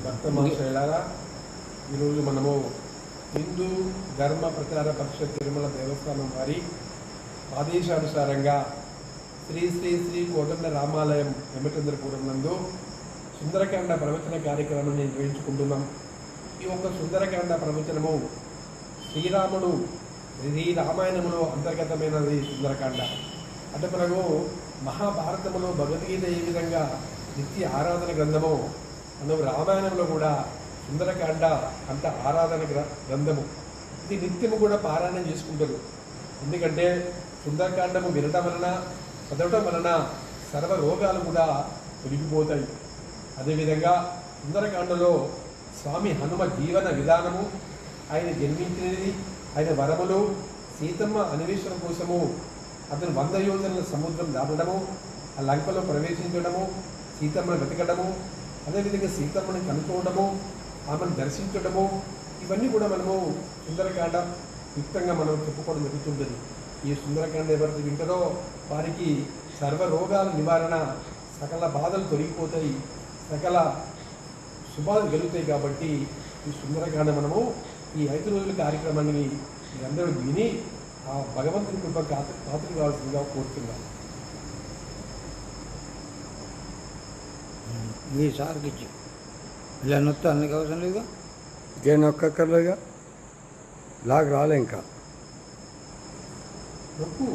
భక్తమహాశయులారా, ఈరోజు మనము హిందూ ధర్మ ప్రచార పరిషత్ తిరుమల దేవస్థానం వారి ఆదేశానుసారంగా శ్రీ శ్రీ శ్రీ కోదండ రామాలయం హేమచంద్రపురం నందు సుందరకాండ ప్రవచన కార్యక్రమాన్ని నిర్వహించుకుంటున్నాం. ఈ యొక్క సుందరకాండ ప్రవచనము శ్రీరాముడు రామాయణములో అంతర్గతమైనది సుందరకాండ. అంటే మనకు మహాభారతములో భగవద్గీత ఏ విధంగా నిత్య ఆరాధన గ్రంథము, మనకు రామాయణంలో కూడా సుందరకాండ అంత ఆరాధన గ్రంథము. ఇది నిత్యము కూడా పారాయణం చేసుకుంటారు. ఎందుకంటే సుందరకాండము వినటం వలన, చదవటం వలన సర్వ రోగాలు కూడా తొలగిపోతాయి. అదేవిధంగా సుందరకాండలో స్వామి హనుమ జీవన విధానము, ఆయన జన్మించినది, ఆయన వరములు, సీతమ్మ అన్వేషణ కోసము అతను 100 యోజనల సముద్రం దాటడము, ఆ లంకలో ప్రవేశించడము, సీతమ్మను వెతకడము, అదేవిధంగా సీతమ్మని కనుక్కోవడము, ఆమెను దర్శించడము, ఇవన్నీ కూడా మనము సుందరకాండ యుక్తంగా మనం చెప్పుకోవడం జరుగుతుంటుంది. ఈ సుందరకాండ ఎవరైతే వింటారో వారికి సర్వ రోగాల నివారణ, సకల బాధలు తొలగిపోతాయి, సకల శుభాలు కలుగుతాయి. కాబట్టి ఈ సుందరకాండ మనము ఈ 5 రోజుల కార్యక్రమాన్ని మీరందరూ విని ఆ భగవంతుని కృప పాత్ర కావాల్సిందిగా కోరుతున్నాను. మీ సార్కి ఇచ్చి ఇలా నొత్తా అన్నికి అవసరం లేదా? ఇంకేం నొక్కర్లేగా, లాగ్ రాలే ఇంకా నొక్కు.